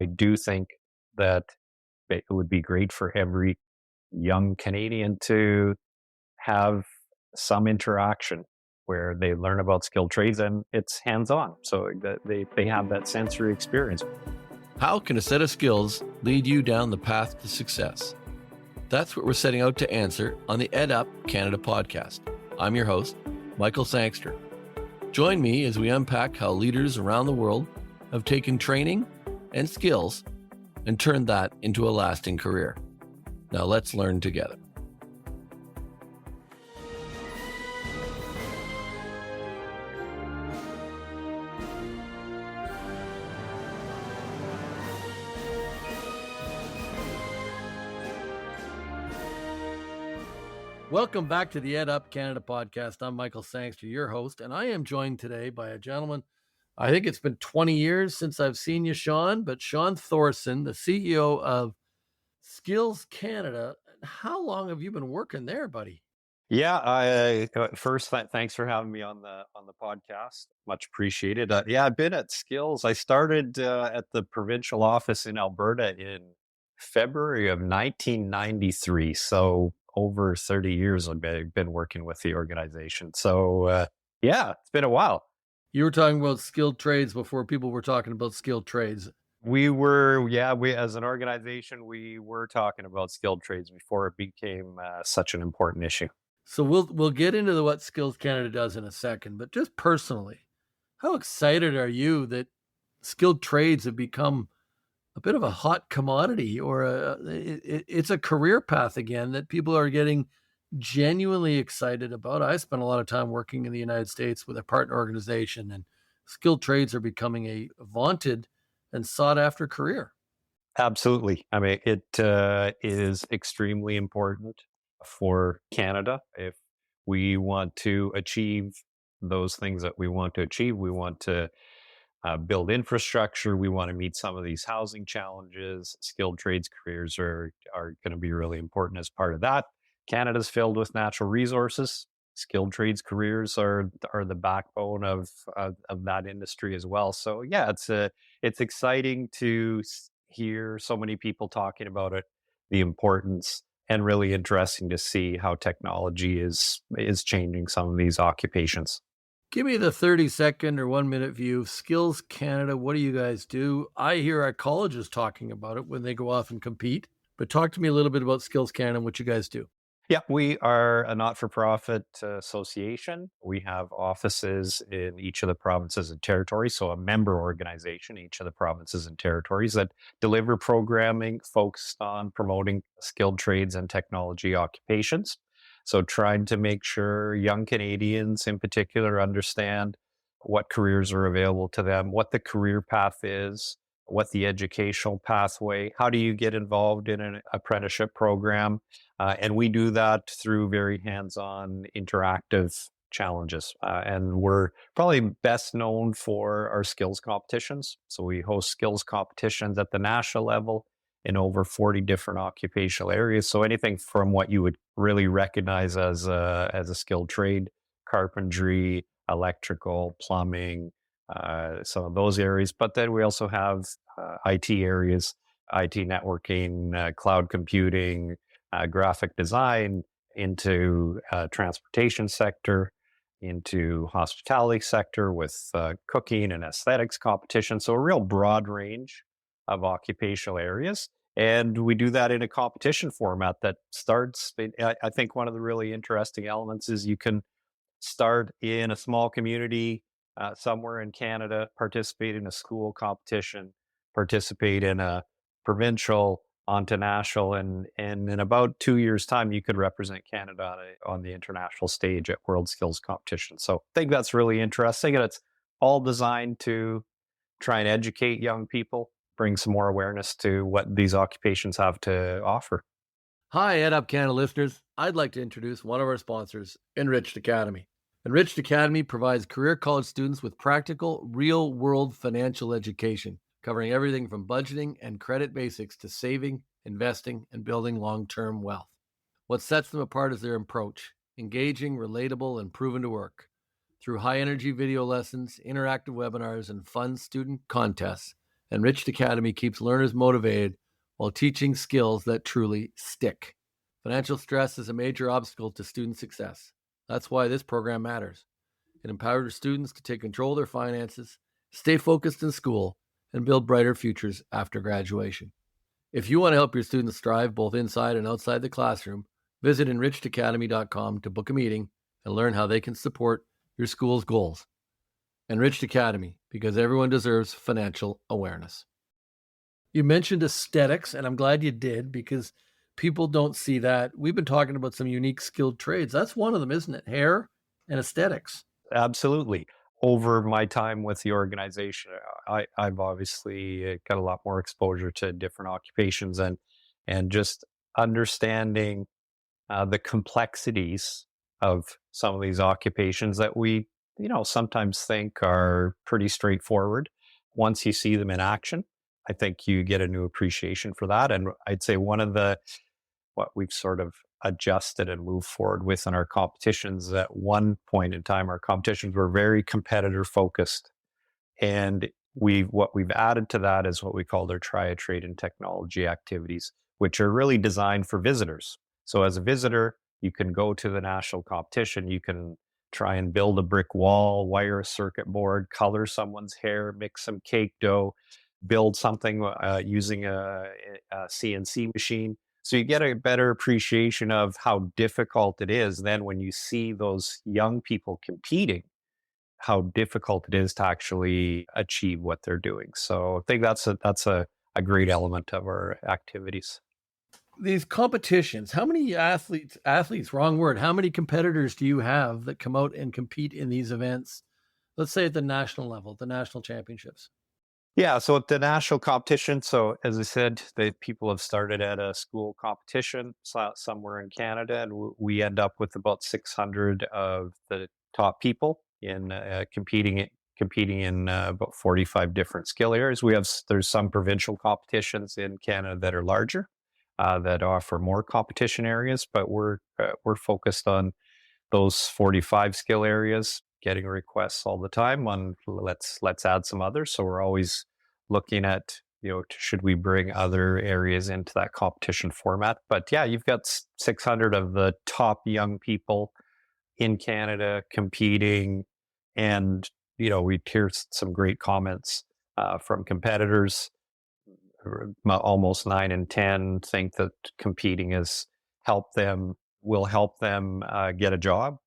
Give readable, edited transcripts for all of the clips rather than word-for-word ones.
I do think that it would be great for every young Canadian to have some interaction where they learn about skilled trades and it's hands-on. So that they have that sensory experience. How can a set of skills lead you down the path to success? That's what we're setting out to answer on the EdUp Canada podcast. I'm your host, Michael Sangster. Join me as we unpack how leaders around the world have taken training and skills and turned that into a lasting career. Now let's learn together. Welcome back to the EdUp Canada podcast. I'm Michael Sangster, your host, and I am joined today by a gentleman. I think it's been 20 years since I've seen you, Shaun, but Shaun Thorson, the CEO of Skills Canada. How long have you been working there, buddy? Yeah, first thanks for having me on the podcast. Much appreciated. Yeah, I've been at Skills. I started at the provincial office in Alberta in February of 1993. So over 30 years I've been working with the organization. So yeah, it's been a while. You were talking about skilled trades before people were talking about skilled trades. We as an organization, we were talking about skilled trades before it became such an important issue. So we'll get into what Skills Canada does in a second, but just personally, how excited are you that skilled trades have become a bit of a hot commodity, or it's a career path again that people are getting genuinely excited about? I spent a lot of time working in the United States with a partner organization, and skilled trades are becoming a vaunted and sought after career. Absolutely. I mean, it is extremely important for Canada if we want to achieve those things that we want to achieve. We want to build infrastructure. We want to meet some of these housing challenges. Skilled trades careers are going to be really important as part of that. Canada's filled with natural resources. Skilled trades careers are the backbone of that industry as well. So yeah, it's exciting to hear so many people talking about it, the importance, and really interesting to see how technology is changing some of these occupations. Give me the 30-second or 1 minute view of Skills Canada. What do you guys do? I hear our colleges talking about it when they go off and compete, but talk to me a little bit about Skills Canada and what you guys do. Yeah, we are a not-for-profit association. We have offices in each of the provinces and territories, so a member organization, each of the provinces and territories that deliver programming focused on promoting skilled trades and technology occupations. So trying to make sure young Canadians in particular understand what careers are available to them, what the career path is, what the educational pathway, how do you get involved in an apprenticeship program, and we do that through very hands-on interactive challenges. And we're probably best known for our skills competitions. So we host skills competitions at the national level in over 40 different occupational areas. So anything from what you would really recognize as a skilled trade, carpentry, electrical, plumbing, some of those areas. But then we also have IT areas, IT networking, cloud computing, graphic design, into transportation sector, into hospitality sector with cooking and aesthetics competition. So a real broad range of occupational areas. And we do that in a competition format that starts. I think one of the really interesting elements is you can start in a small community somewhere in Canada, participate in a school competition, participate in a provincial, onto national, and in about 2 years' time, you could represent Canada on the international stage at World Skills Competition. So I think that's really interesting, and it's all designed to try and educate young people, bring some more awareness to what these occupations have to offer. Hi, EdUp Canada listeners. I'd like to introduce one of our sponsors, Enriched Academy. Enriched Academy provides career college students with practical, real-world financial education, covering everything from budgeting and credit basics to saving, investing, and building long-term wealth. What sets them apart is their approach, engaging, relatable, and proven to work. Through high-energy video lessons, interactive webinars, and fun student contests, Enriched Academy keeps learners motivated while teaching skills that truly stick. Financial stress is a major obstacle to student success. That's why this program matters. It empowers students to take control of their finances, stay focused in school, and build brighter futures after graduation. If you want to help your students thrive both inside and outside the classroom, visit enrichedacademy.com to book a meeting and learn how they can support your school's goals. Enriched Academy, because everyone deserves financial awareness. You mentioned aesthetics, and I'm glad you did because people don't see that. We've been talking about some unique skilled trades. That's one of them, isn't it? Hair and aesthetics. Absolutely. Over my time with the organization, I've obviously got a lot more exposure to different occupations and just understanding the complexities of some of these occupations that we, sometimes think are pretty straightforward. Once you see them in action, I think you get a new appreciation for that. And I'd say one of the what we've sort of adjusted and moved forward with in our competitions. At one point in time, our competitions were very competitor focused. And what we've added to that is what we call their try a trade and technology activities, which are really designed for visitors. So as a visitor, you can go to the national competition, you can try and build a brick wall, wire a circuit board, color someone's hair, mix some cake dough, build something using a CNC machine. So you get a better appreciation of how difficult it is. Then when you see those young people competing, how difficult it is to actually achieve what they're doing. So I think that's a great element of our activities. These competitions, how many athletes, wrong word, how many competitors do you have that come out and compete in these events? Let's say at the national level, the national championships. Yeah, so at the national competition, so as I said, the people have started at a school competition somewhere in Canada, and we end up with about 600 of the top people in competing in about 45 different skill areas. There's some provincial competitions in Canada that are larger, that offer more competition areas, but we're focused on those 45 skill areas, getting requests all the time on let's add some others. So we're always looking at, should we bring other areas into that competition format. But yeah, you've got 600 of the top young people in Canada competing, and we hear some great comments from competitors. Almost 9 in 10 think that competing will help them get a job.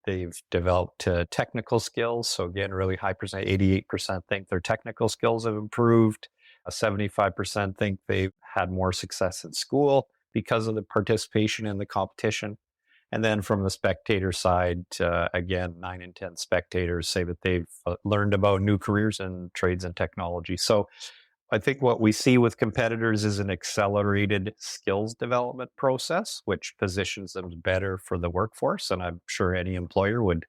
They've developed technical skills. So again, really high percent, 88% think their technical skills have improved. 75% think they've had more success in school because of the participation in the competition. And then from the spectator side, again, 9 in 10 spectators say that they've learned about new careers in trades and technology. So I think what we see with competitors is an accelerated skills development process, which positions them better for the workforce. And I'm sure any employer would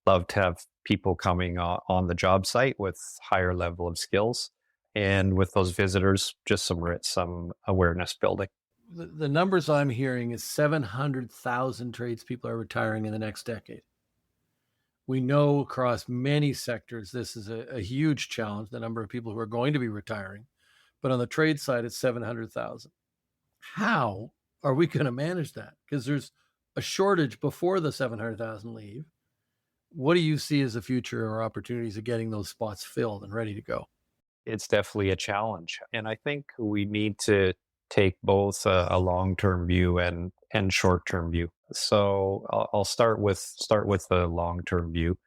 love to have people coming on the job site with higher level of skills. And with those visitors, just some awareness building. The numbers I'm hearing is 700,000 tradespeople are retiring in the next decade. We know across many sectors this is a huge challenge, the number of people who are going to be retiring. But on the trade side, it's 700,000. How are we going to manage that? Because there's a shortage before the 700,000 leave. What do you see as the future or opportunities of getting those spots filled and ready to go? It's definitely a challenge. And I think we need to take both a long-term view and short-term view. So I'll start with the long-term view.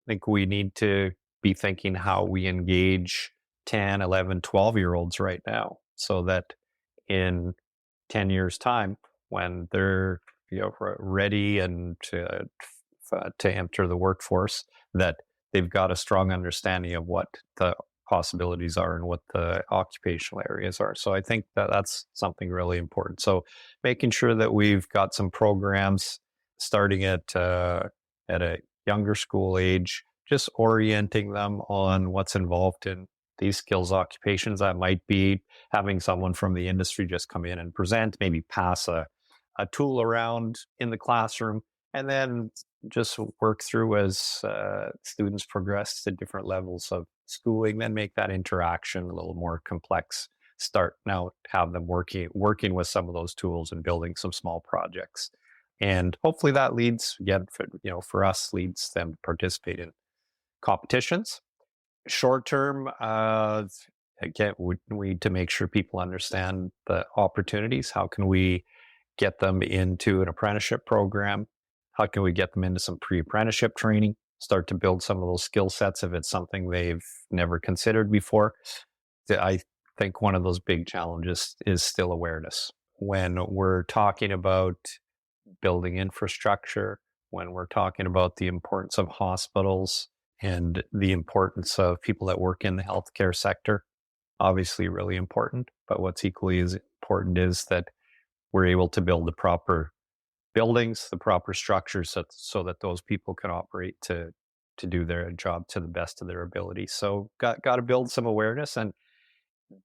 I think we need to be thinking how we engage 10, 11, 12-year-olds right now so that in 10 years time, when they're ready and to enter the workforce, that they've got a strong understanding of what the possibilities are and what the occupational areas are. So I think that that's something really important. So making sure that we've got some programs starting at a younger school age, just orienting them on what's involved in these skills occupations. That might be having someone from the industry just come in and present, maybe pass a tool around in the classroom, and then just work through as students progress to different levels of schooling, then make that interaction a little more complex. Start now, have them working with some of those tools and building some small projects, and hopefully that leads again for, for us, leads them to participate in competitions. Short term, again, we need to make sure people understand the opportunities. How can we get them into an apprenticeship program? How can we get them into some pre-apprenticeship training? Start to build some of those skill sets if it's something they've never considered before. I think one of those big challenges is still awareness. When we're talking about building infrastructure, when we're talking about the importance of hospitals and the importance of people that work in the healthcare sector, obviously really important. But what's equally as important is that we're able to build the proper buildings, the proper structures, so that those people can operate to do their job to the best of their ability. So got to build some awareness and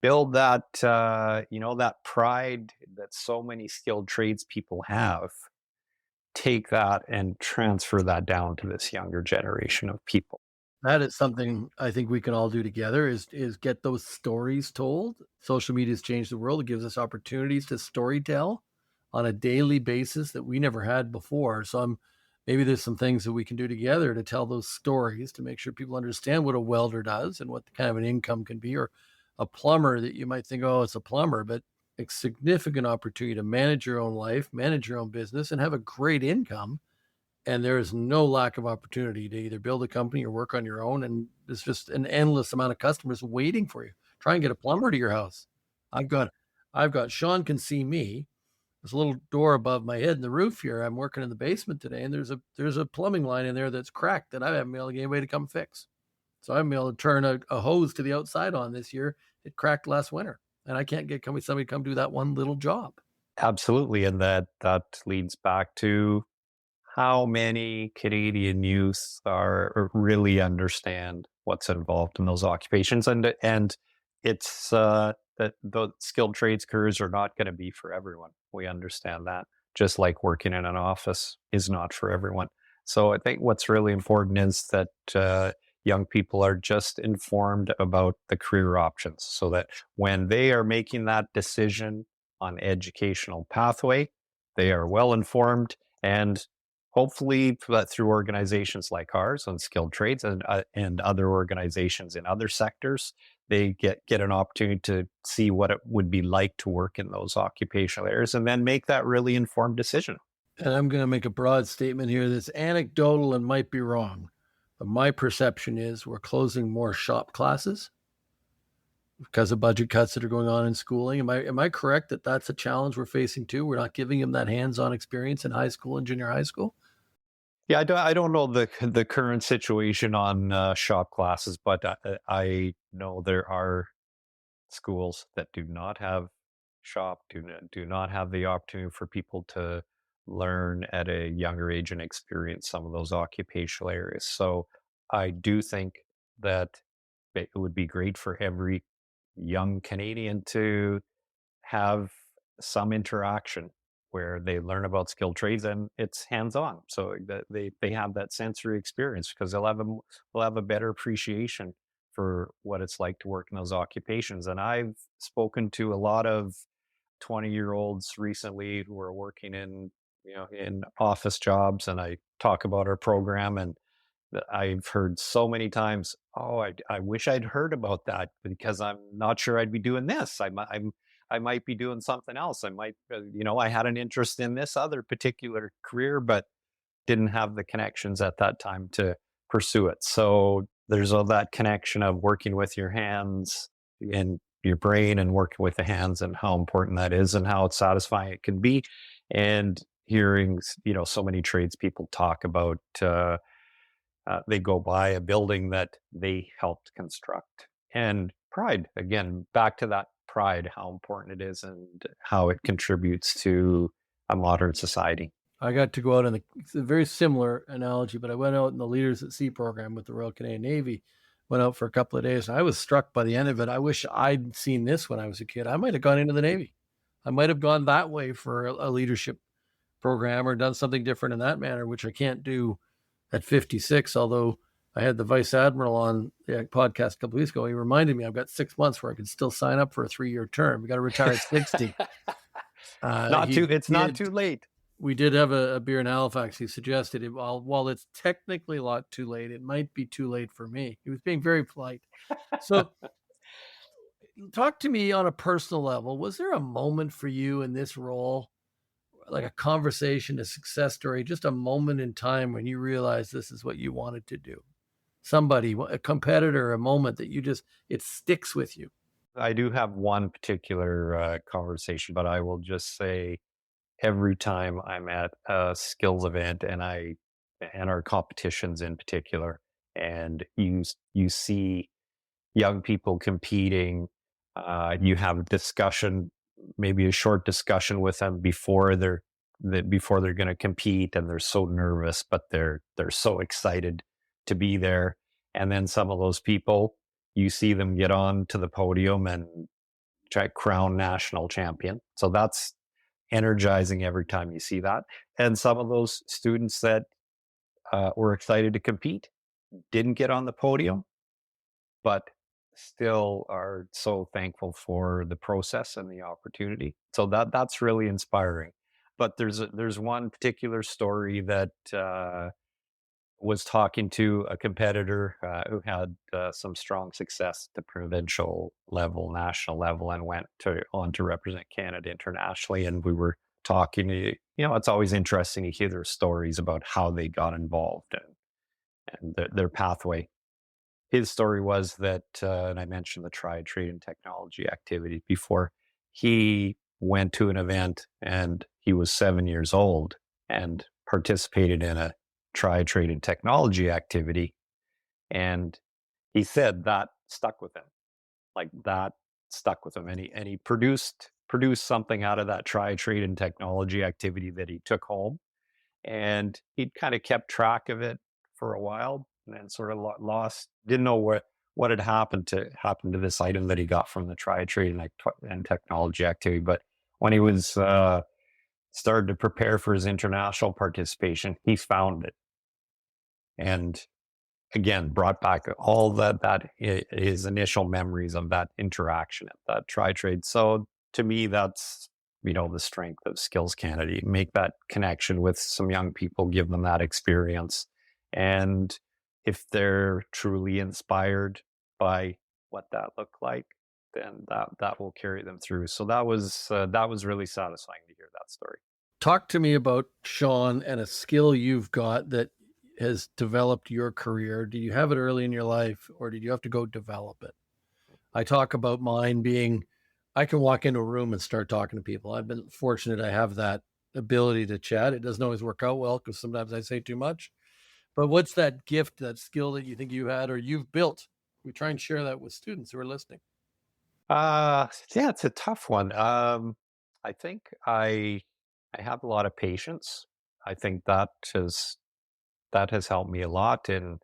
build that that pride that so many skilled tradespeople have. Take that and transfer that down to this younger generation of people. That is something I think we can all do together is get those stories told. Social media has changed the world. It gives us opportunities to story tell on a daily basis that we never had before. So maybe there's some things that we can do together to tell those stories to make sure people understand what a welder does and what the kind of an income can be, or a plumber that you might think, oh, it's a plumber, but a significant opportunity to manage your own life, manage your own business, and have a great income. And there is no lack of opportunity to either build a company or work on your own. And there's just an endless amount of customers waiting for you. Try and get a plumber to your house. I've got, I've got Sean can see me. There's a little door above my head in the roof here. I'm working in the basement today, and there's a plumbing line in there that's cracked that I haven't been able to get anybody to come fix. So I haven't been able to turn a hose to the outside on this year. It cracked last winter, and I can't get somebody to come do that one little job. Absolutely, and that leads back to how many Canadian youth really understand what's involved in those occupations, and it's that the skilled trades careers are not going to be for everyone. We understand that, just like working in an office is not for everyone. So I think what's really important is that young people are just informed about the career options, so that when they are making that decision on educational pathway, they are well informed, and hopefully through organizations like ours on skilled trades and other organizations in other sectors, they get an opportunity to see what it would be like to work in those occupational areas and then make that really informed decision. And I'm going to make a broad statement here that's anecdotal and might be wrong. But my perception is we're closing more shop classes because of budget cuts that are going on in schooling. Am I correct that that's a challenge we're facing too? We're not giving them that hands-on experience in high school and junior high school. Yeah, I don't know the current situation on shop classes, but I know there are schools that do not have shop, do not have the opportunity for people to learn at a younger age and experience some of those occupational areas. So I do think that it would be great for every young Canadian to have some interaction where they learn about skilled trades and it's hands-on, so that they have that sensory experience, because they'll have a better appreciation for what it's like to work in those occupations. And I've spoken to a lot of 20-year-olds recently who are working in office jobs, and I talk about our program, and that I've heard so many times, "Oh, I wish I'd heard about that because I'm not sure I'd be doing this. I might be doing something else. I might, I had an interest in this other particular career, but didn't have the connections at that time to pursue it." So there's all that connection of working with your hands and your brain and working with the hands, and how important that is and how satisfying it can be. And hearing, so many tradespeople talk about, they go by a building that they helped construct. And pride, again, back to that pride, how important it is and how it contributes to a modern society. I got to go out it's a very similar analogy, but I went out in the Leaders at Sea program with the Royal Canadian Navy, went out for a couple of days. And I was struck by the end of it. I wish I'd seen this when I was a kid. I might have gone into the Navy. I might have gone that way for a leadership programmer, done something different in that manner, which I can't do at 56. Although I had the vice admiral on the podcast a couple of weeks ago. He reminded me I've got 6 months where I could still sign up for a 3-year term. We got to retire at 60. Not He too. It's not did. too late. We did have a beer in Halifax. He suggested it. While it's technically a lot too late, it might be too late for me. He was being very polite. So, talk to me on a personal level. Was there a moment for you in this role, like a conversation, a success story, just a moment in time when you realized this is what you wanted to do? Somebody, a competitor, a moment that you just, it sticks with you. I do have one particular conversation, but I will just say every time I'm at a skills event and our competitions in particular, and you see young people competing, you have a discussion, maybe a short discussion with them before they're going to compete, and they're so nervous, but they're so excited to be there. And then some of those people, you see them get on to the podium and try crown national champion. So that's energizing every time you see that. And some of those students that were excited to compete didn't get on the podium, but still are so thankful for the process and the opportunity. So that's really inspiring. But there's one particular story that was talking to a competitor who had some strong success at the provincial level, national level, and went on to represent Canada internationally. And we were talking. It's always interesting to hear their stories about how they got involved and their pathway. His story was that, and I mentioned the trade and technology activity before. He went to an event and he was 7 years old and participated in a trade and technology activity. And he said that stuck with him, like that stuck with him. And he produced something out of that trade and technology activity that he took home, and he'd kind of kept track of it for a while, and then sort of lost, didn't know what had happened to this item that he got from the trade and technology activity. But when he was started to prepare for his international participation, he found it, and again brought back all that his initial memories of that interaction at that trade. So to me, that's the strength of Skills Canada. You make that connection with some young people, give them that experience, and if they're truly inspired by what that looked like, then that will carry them through. So that was really satisfying to hear that story. Talk to me about Shaun and a skill you've got that has developed your career. Did you have it early in your life or did you have to go develop it? I talk about mine being I can walk into a room and start talking to people. I've been fortunate I have that ability to chat. It doesn't always work out well because sometimes I say too much. But what's that gift, that skill that you think you had or you've built? We try and share that with students who are listening. Yeah, it's a tough one. I think I have a lot of patience. I think that has helped me a lot in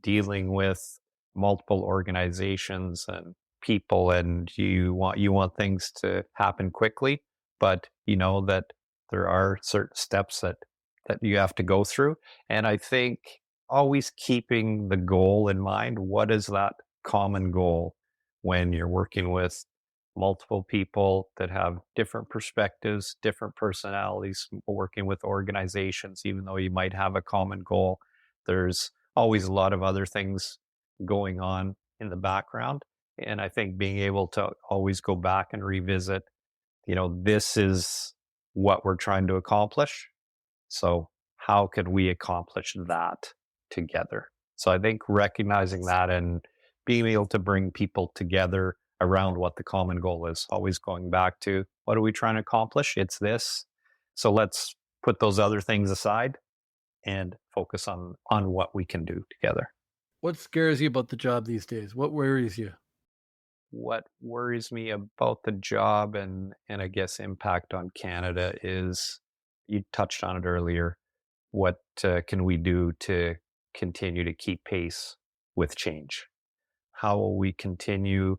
dealing with multiple organizations and people, and you want things to happen quickly, but you know that there are certain steps that you have to go through. And I think always keeping the goal in mind. What is that common goal when you're working with multiple people that have different perspectives, different personalities, working with organizations, even though you might have a common goal, there's always a lot of other things going on in the background. And I think being able to always go back and revisit, this is what we're trying to accomplish. So how can we accomplish that together? So I think recognizing that and being able to bring people together around what the common goal is, always going back to what are we trying to accomplish? It's this. So let's put those other things aside and focus on what we can do together. What scares you about the job these days? What worries you? What worries me about the job and I guess impact on Canada is, you touched on it earlier, what can we do to continue to keep pace with change? How will we continue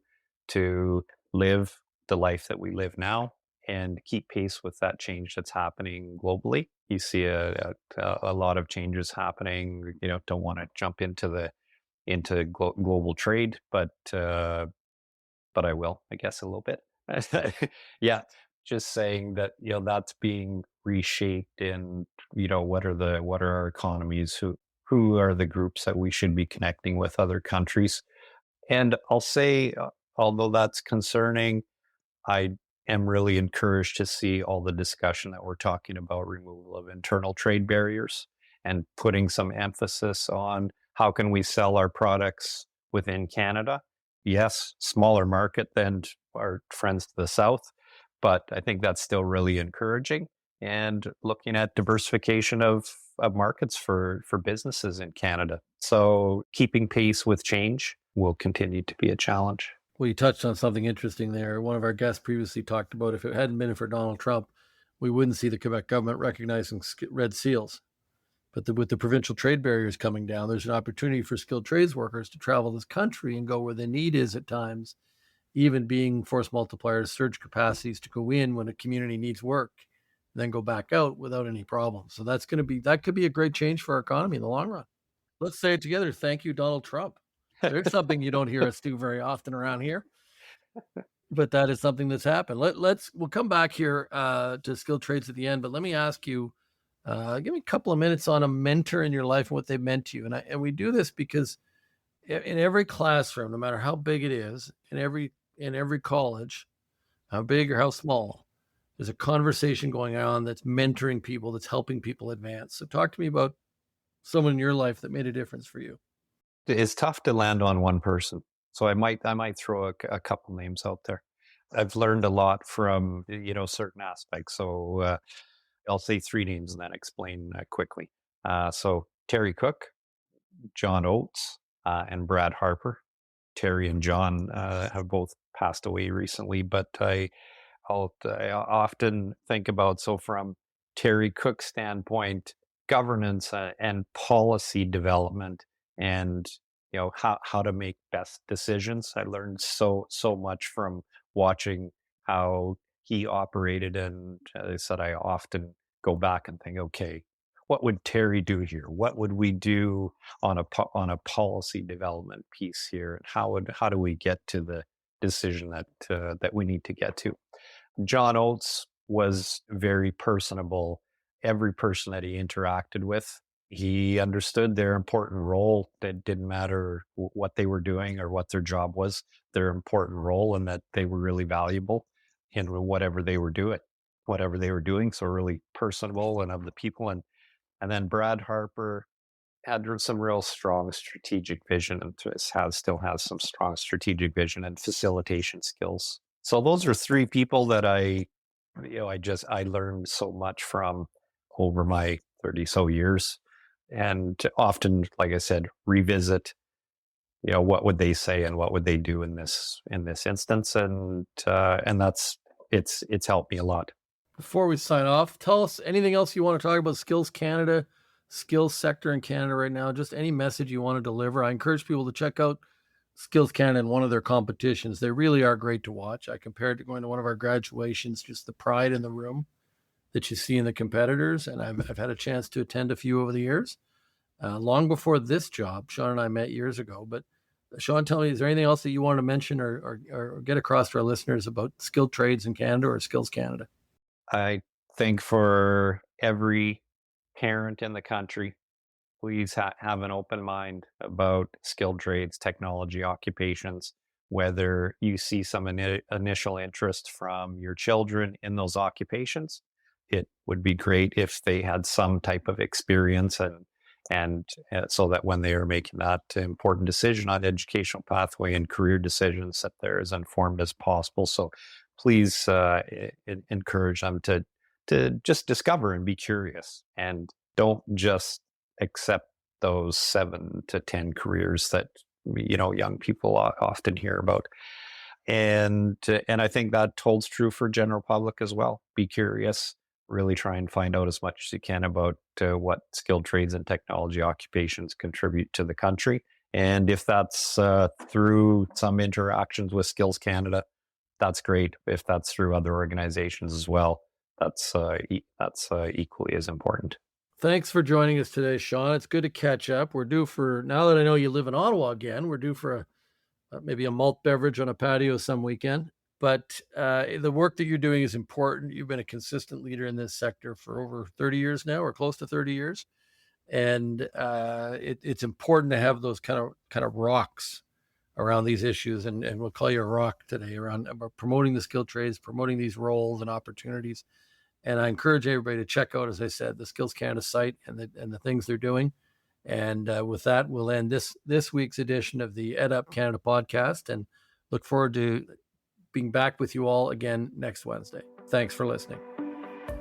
to live the life that we live now and keep pace with that change that's happening globally. You see a lot of changes happening. Don't want to jump into global trade, but I will, I guess, a little bit. Yeah, just saying that that's being reshaped, and what are our economies? Who are the groups that we should be connecting with, other countries? And I'll say, although that's concerning, I am really encouraged to see all the discussion that we're talking about removal of internal trade barriers and putting some emphasis on how can we sell our products within Canada. Yes, smaller market than our friends to the south, but I think that's still really encouraging. And looking at diversification of markets for businesses in Canada. So keeping pace with change will continue to be a challenge. Well, you touched on something interesting there. One of our guests previously talked about if it hadn't been for Donald Trump, we wouldn't see the Quebec government recognizing red seals. But with the provincial trade barriers coming down, there's an opportunity for skilled trades workers to travel this country and go where the need is at times, even being force multipliers, surge capacities to go in when a community needs work, then go back out without any problems. So that could be a great change for our economy in the long run. Let's say it together. Thank you, Donald Trump. There's something you don't hear us do very often around here, but that is something that's happened. We'll come back here to skilled trades at the end, but let me ask you, give me a couple of minutes on a mentor in your life and what they meant to you. And we do this because in every classroom, no matter how big it is, in every college, how big or how small, there's a conversation going on that's mentoring people, that's helping people advance. So talk to me about someone in your life that made a difference for you. It's tough to land on one person. So I might throw a couple names out there. I've learned a lot from certain aspects. So I'll say three names and then explain quickly. So Terry Cook, John Oates, and Brad Harper. Terry and John have both passed away recently, but I often think about, so from Terry Cook's standpoint, governance and policy development, and how to make best decisions. I learned so much from watching how he operated, and as I said, I often go back and think, okay, what would Terry do here? What would we do on a policy development piece here? And how do we get to the decision that we need to get to? John Oates was very personable. Every person that he interacted with, he understood their important role. That didn't matter what they were doing or what their job was, their important role, and that they were really valuable in whatever they were doing. So really personable and of the people. And then Brad Harper had some real strong strategic vision, and still has some strong strategic vision and facilitation skills. So those are three people that I learned so much from over my 30 so years, and often, like I said, revisit, what would they say and what would they do in this instance, and it's helped me a lot. Before we sign off, tell us anything else you want to talk about Skills Canada, skills sector in Canada right now, just any message you want to deliver. I encourage people to check out Skills Canada in one of their competitions. They really are great to watch. I compared to going to one of our graduations, just the pride in the room that you see in the competitors. And I've had a chance to attend a few over the years. Long before this job, Shaun and I met years ago. But Shaun, tell me, is there anything else that you want to mention or get across to our listeners about skilled trades in Canada or Skills Canada? I think for every parent in the country, please have an open mind about skilled trades, technology occupations, whether you see some initial interest from your children in those occupations. It would be great if they had some type of experience, and so that when they are making that important decision on educational pathway and career decisions, that they're as informed as possible. So please encourage them to just discover and be curious, and don't just accept those 7 to 10 careers that young people often hear about. And I think that holds true for general public as well. Be curious, really try and find out as much as you can about what skilled trades and technology occupations contribute to the country. And if that's through some interactions with Skills Canada, that's great. If that's through other organizations as well, that's equally as important. Thanks for joining us today, Shaun. It's good to catch up. We're due for, now that I know you live in Ottawa again, we're due for maybe a malt beverage on a patio some weekend. But the work that you're doing is important. You've been a consistent leader in this sector for over 30 years now, or close to 30 years. And it's important to have those kind of rocks around these issues. And we'll call you a rock today around about promoting the skilled trades, promoting these roles and opportunities. And I encourage everybody to check out, as I said, the Skills Canada site and the things they're doing. And with that, we'll end this week's edition of the EdUp Canada podcast, and look forward to being back with you all again next Wednesday. Thanks for listening.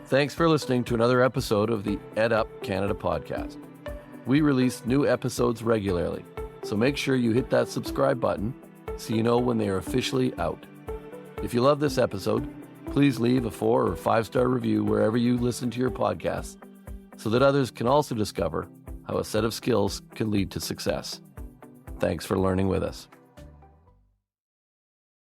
Thanks for listening to another episode of the EdUp Canada podcast. We release new episodes regularly, so make sure you hit that subscribe button so you know when they are officially out. If you love this episode, please leave a 4- or 5-star review wherever you listen to your podcasts so that others can also discover how a set of skills can lead to success. Thanks for learning with us.